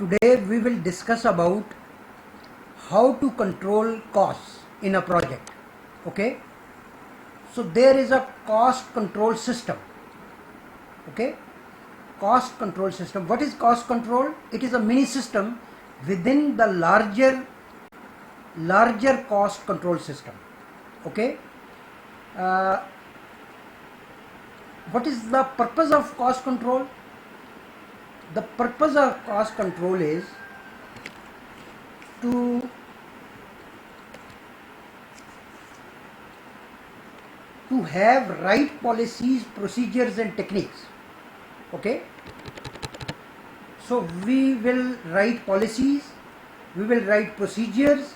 Today we will discuss about how to control costs in a project. Okay, so there is a cost control system. Okay, cost control system. What is cost control? It is a mini system within the larger cost control system. Okay, what is the purpose of cost control? The purpose of cost control is to have right policies, procedures and techniques. Okay, so we will write policies, we will write procedures,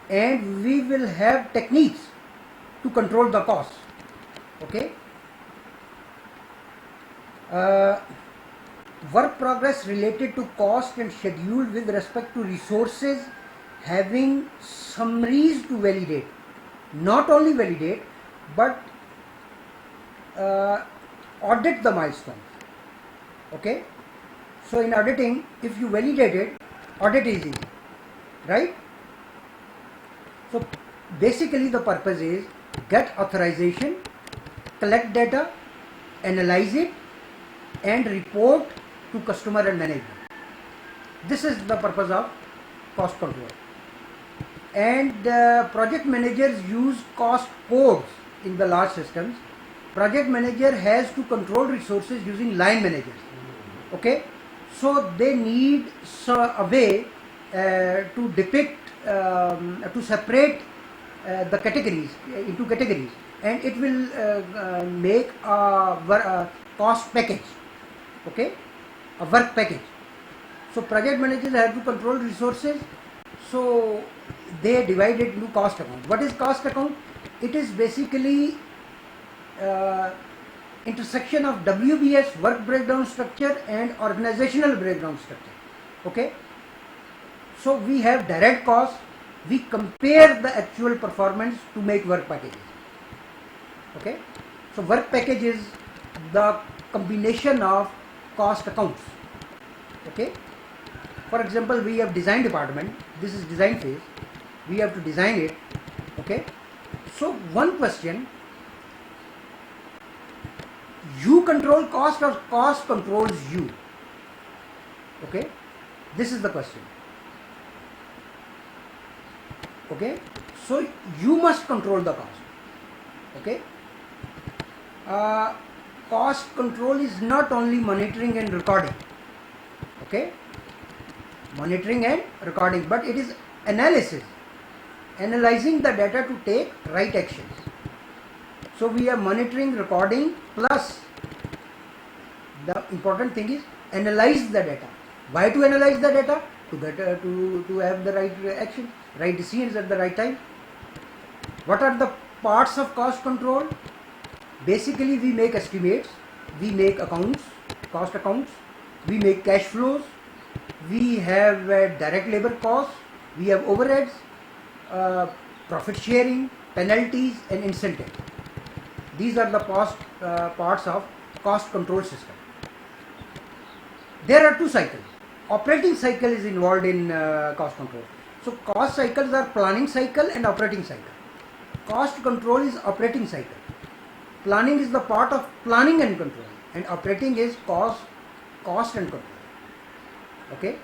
and we will have techniques to control the costs. Okay, work progress related to cost and schedule with respect to resources, having summaries to validate, not only validate but audit the milestones. Okay, so in auditing, if you validate it, audit is easy, right? So basically the purpose is get authorization, collect data, analyze it and report to customer and management. This is the purpose of cost control. And project managers use cost codes in the large systems. Project manager has to control resources using line managers. Okay, so they need a way to depict, to separate the categories into categories, and it will make a cost package. Okay, a work package. So project managers have to control resources, so they divide it into cost account. What is cost account? It is basically intersection of WBS, work breakdown structure, and organizational breakdown structure. Okay, so we have direct costs, we compare the actual performance to make work packages. Okay, so work package is the combination of cost accounts. Okay, for example, we have design department, this is design phase, we have to design it. Okay, so one question, you control cost or cost controls you? Okay, this is the question. Okay, so you must control the cost. Okay, cost control is not only monitoring and recording. Okay, monitoring and recording, but it is analysis, analyzing the data to take right actions. So we are monitoring, recording, plus the important thing is analyze the data. Why to analyze the data? To get to have the right action, right decisions at the right time. What are the parts of cost control? Basically, we make estimates, we make accounts, cost accounts, we make cash flows, we have direct labor costs, we have overheads, profit sharing, penalties and incentives. These are the parts of cost control system. There are two cycles. Operating cycle is involved in cost control. So cost cycles are planning cycle and operating cycle. Cost control is operating cycle. Planning is the part of planning and control, and operating is cost and control. Okay,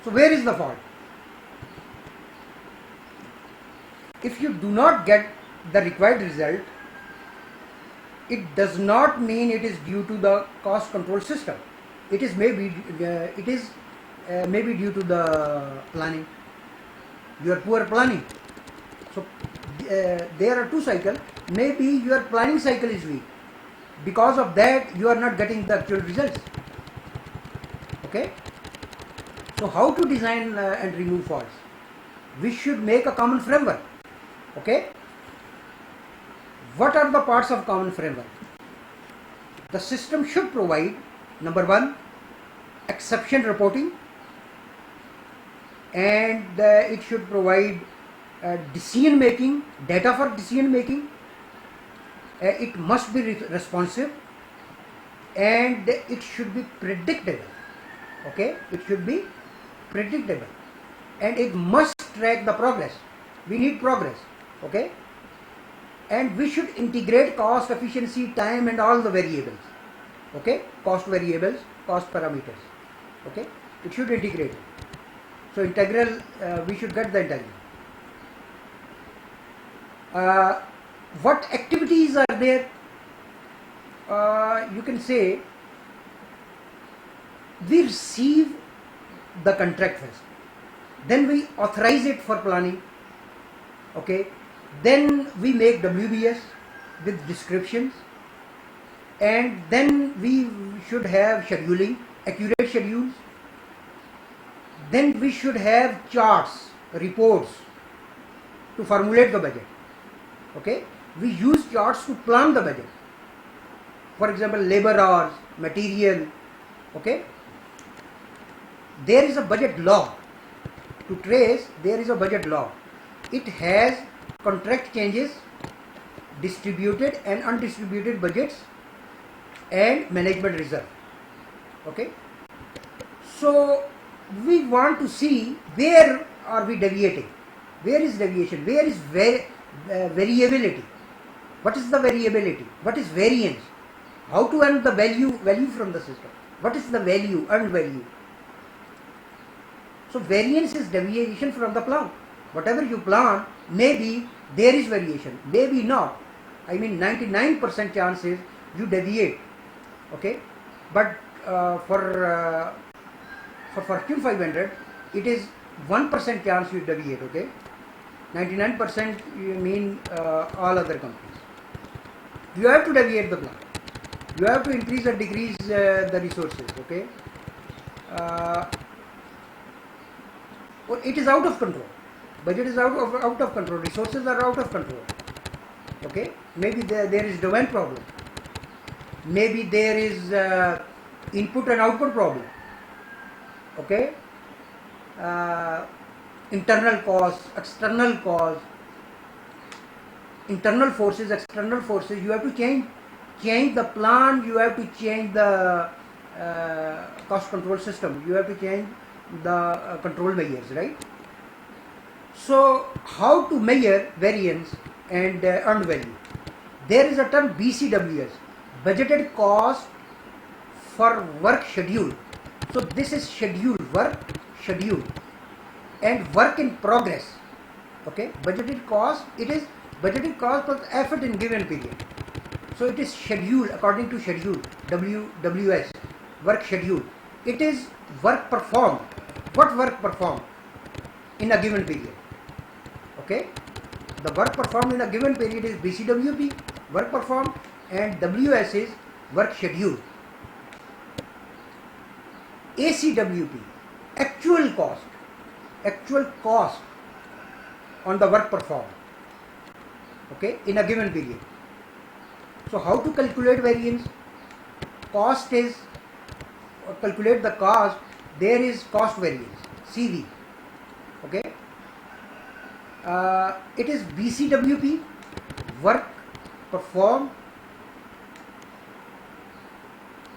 so where is the fault? If you do not get the required result, it does not mean it is due to the cost control system. It is maybe maybe due to the planning, your poor planning. So there are two cycles. Maybe your planning cycle is weak. Because of that, you are not getting the actual results. Okay. So how to design and remove faults? We should make a common framework. Okay. What are the parts of common framework? The system should provide, number one, exception reporting, and it should provide decision making, data for decision making. It must be responsive, and it should be predictable. Okay, it should be predictable, and it must track the progress. We need progress, okay? And we should integrate cost, efficiency, time, and all the variables, okay? Cost variables, cost parameters, okay? It should integrate it. So integral, we should get the integral. What activities are there? You can say we receive the contract first, then we authorize it for planning, okay? Then we make WBS with descriptions, and then we should have scheduling, accurate schedules. Then we should have charts, reports to formulate the budget, okay? We use charts to plan the budget. For example, labor hours, material, okay? There is a budget log. To trace, there is a budget log. It has contract changes, distributed and undistributed budgets, and management reserve, okay? So we want to see where are we deviating, where is deviation, where is variability, what is the variability, what is variance, how to earn the value from the system, what is the value, earned value. So variance is deviation from the plan. Whatever you plan, maybe there is variation, maybe not. I mean 99% chances you deviate, okay? But for Fortune 500, it is 1% chance you deviate, okay? 99% you mean all other companies. You have to deviate the plan. You have to increase or decrease the resources, okay? It is out of control. Budget is out of control. Resources are out of control. Okay? Maybe there is domain problem. Maybe there is input and output problem. Okay? Internal cause, external cause, internal forces, external forces. You have to change the plan. You have to change the cost control system. You have to change the control measures, right? So how to measure variance and earned value? There is a term BCWS, budgeted cost for work schedule. So this is schedule, work schedule, and work in progress. Okay, budgeted cost, it is budgeted cost for effort in given period. So it is schedule according to schedule, WWS, work schedule. It is work performed. What work performed in a given period? Okay, the work performed in a given period is BCWP, work performed, and WS is work schedule. ACWP, actual cost on the work performed, okay, in a given period. So how to calculate variance? Cost is, calculate the cost, there is cost variance, CV, okay. It is BCWP, work performed,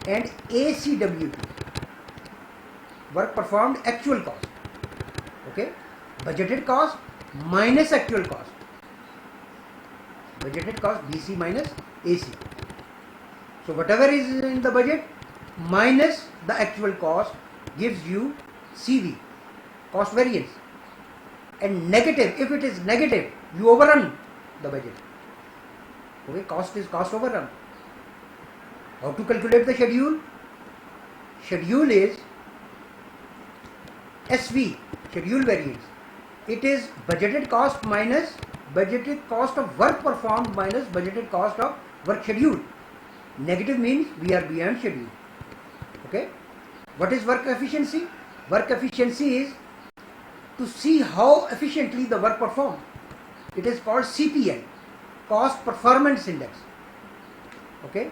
and ACWP, work performed, actual cost, okay. Budgeted cost minus actual cost, budgeted cost BC minus AC. So whatever is in the budget minus the actual cost gives you CV, cost variance. And negative, if it is negative, you overrun the budget. Okay, cost is cost overrun. How to calculate the schedule? Schedule is SV, schedule variance. It is budgeted cost minus budgeted cost of work performed minus budgeted cost of work schedule. Negative means we are beyond schedule. Okay. What is work efficiency? Work efficiency is to see how efficiently the work performed. It is called CPI, Cost Performance Index. Okay.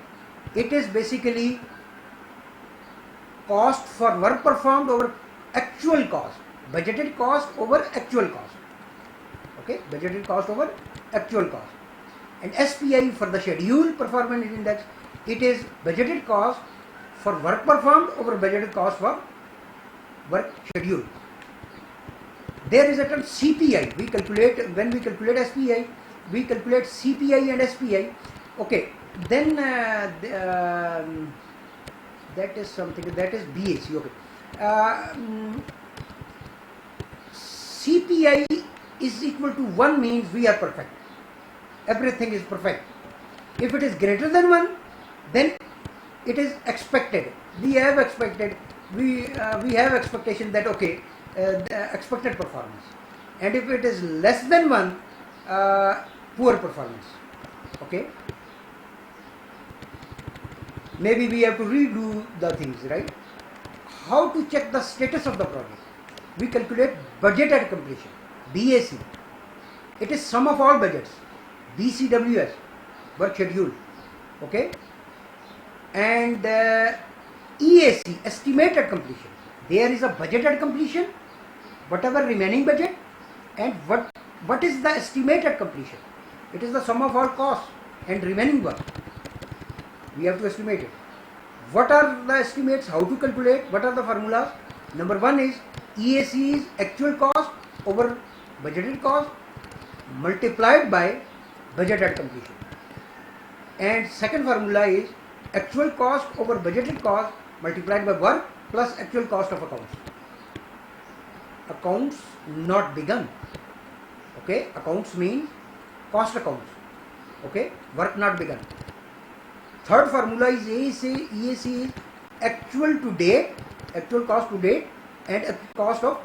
It is basically cost for work performed over actual cost, budgeted cost over actual cost. Okay, budgeted cost over actual cost. And SPI for the schedule performance index, it is budgeted cost for work performed over budgeted cost for work schedule. There is a term CPI. We calculate, when we calculate SPI, we calculate CPI and SPI. Okay, then that is something, that is BAC. Okay, CPI is equal to 1 means we are perfect. Everything is perfect. If it is greater than 1, then it is expected. We have expected, we have expectation that okay, the expected performance. And if it is less than 1, poor performance. Okay, maybe we have to redo the things, right? How to check the status of the project? We calculate budget at completion, BAC. It is sum of all budgets. BCWS, work schedule. Okay, and EAC, estimated completion. There is a budget at completion, whatever remaining budget, and what is the estimated completion? It is the sum of all costs and remaining work. We have to estimate it. What are the estimates? How to calculate? What are the formulas? Number 1 is EAC is actual cost over budgeted cost multiplied by budget at completion. And second formula is actual cost over budgeted cost multiplied by work plus actual cost of accounts. Accounts not begun. Okay, accounts means cost accounts. Okay, work not begun. Third formula is EAC is actual to date, actual cost to date, and cost of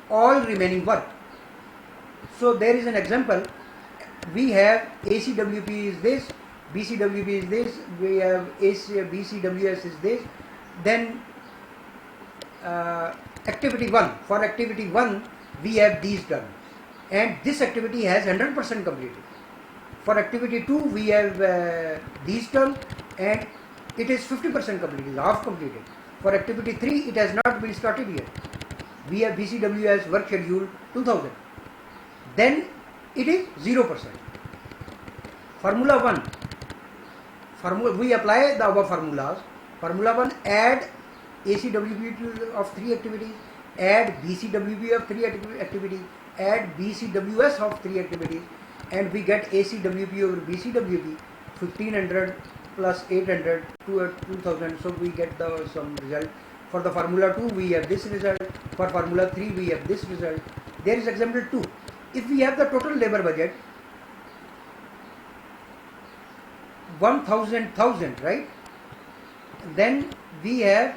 all remaining work. So there is an example. We have ACWP is this, BCWP is this, we have BCWS is this, then activity 1, for activity 1 we have these done, and this activity has 100% completed. For activity 2 we have these done, and it is 50% completed, half completed. For activity 3 it has not been started yet. We have BCWS work schedule 2000, then it is 0%. Formula 1, we apply the above formulas. Formula 1, add ACWP of 3 activities, add BCWP of 3 activities, add BCWS of 3 activities, and we get ACWP over BCWP 1500 plus 800 to 2000. So we get some result. For the formula 2 we have this result. For formula 3 we have this result. There is example 2. If we have the total labor budget 1,000, right? Then we have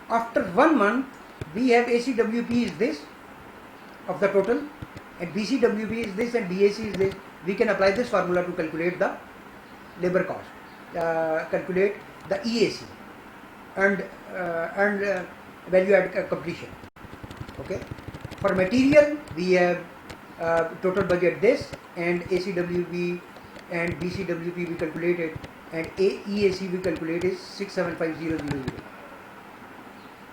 after 1 month we have ACWP is this of the total, and BCWP is this, and BAC is this. We can apply this formula to calculate the labor cost, calculate the EAC and value at completion. Okay. For material we have total budget this, and ACWP and BCWP we calculated, and EAC we calculate is 675000.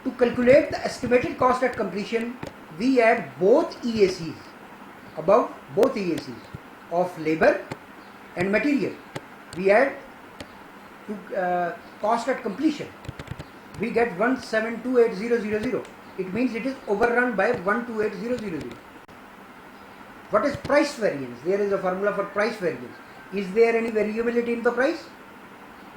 To calculate the estimated cost at completion, we add both EACs, above both EACs of labor and material. We add to cost at completion. We get 1728000. It means it is overrun by 128000. What is price variance? There is a formula for price variance. Is there any variability in the price?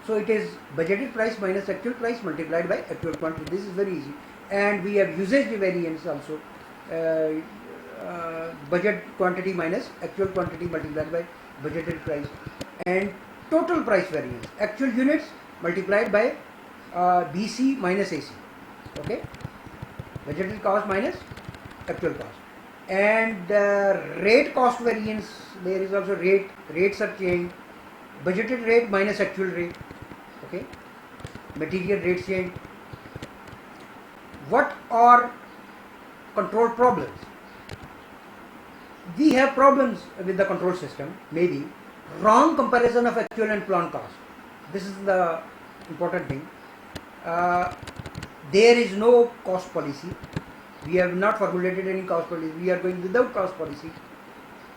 So it is budgeted price minus actual price multiplied by actual quantity. This is very easy. And we have usage variance also. Budget quantity minus actual quantity multiplied by budgeted price. And total price variance, actual units multiplied by BC minus AC. Okay, budgeted cost minus actual cost. And rate cost variance, there is also rates are changed, budgeted rate minus actual rate. Okay, material rates change. What are control problems? We have problems with the control system, maybe wrong comparison of actual and planned cost. This is the important thing. There is no cost policy. We have not formulated any cost policy. We are going without cost policy.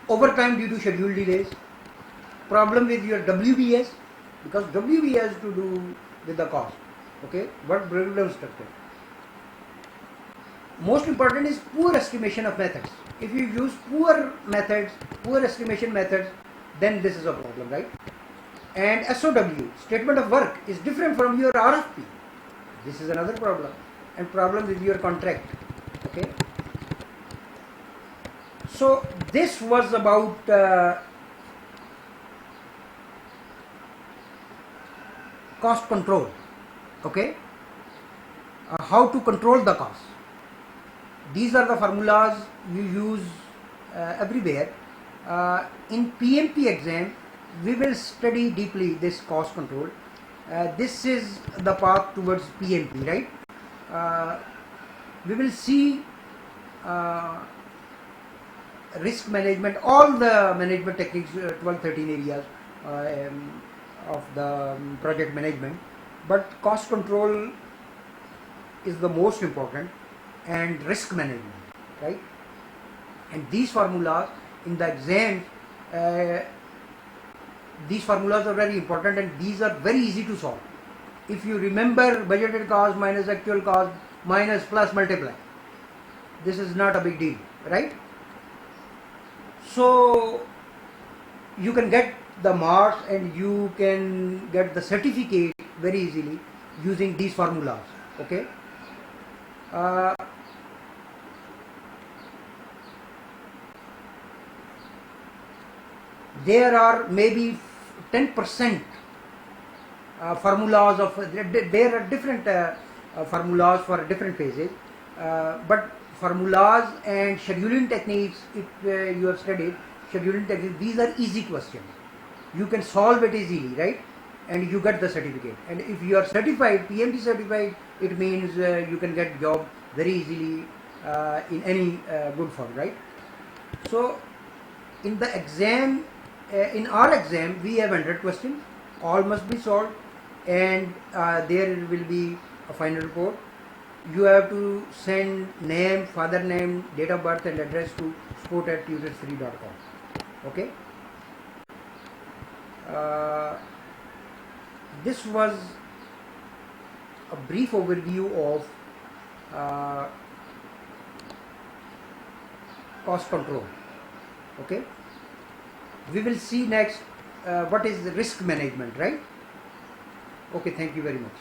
Overtime due to schedule delays. Problem with your WBS, because WBS has to do with the cost. Okay, what breakdown structure? Most important is poor estimation of methods. If you use poor methods, poor estimation methods, then this is a problem, right? And SOW, statement of work, is different from your RFP. This is another problem. And problem with your contract. Okay. So this was about cost control. Okay. How to control the cost. These are the formulas you use everywhere. In PMP exam, we will study deeply this cost control. This is the path towards PMP, right? We will see risk management, all the management techniques, 12, 13 areas of the project management. But cost control is the most important, and risk management, right? And these formulas in the exam, these formulas are very important, and these are very easy to solve. If you remember budgeted cost minus actual cost minus plus multiply, this is not a big deal, right? So you can get the marks and you can get the certificate very easily using these formulas. Okay. There are maybe 10% formulas of, there are different formulas for different phases, but formulas and scheduling techniques, if you have studied scheduling techniques, these are easy questions. You can solve it easily, right? And you get the certificate. And if you are certified, PMP certified, it means you can get job very easily in any good firm, right? So in the exam, in our exam, we have 100 questions. All must be solved, and there will be a final report. You have to send name, father name, date of birth, and address to support@usersfree.com. Okay. This was a brief overview of cost control. Okay. We will see next what is the risk management, right? Okay, thank you very much.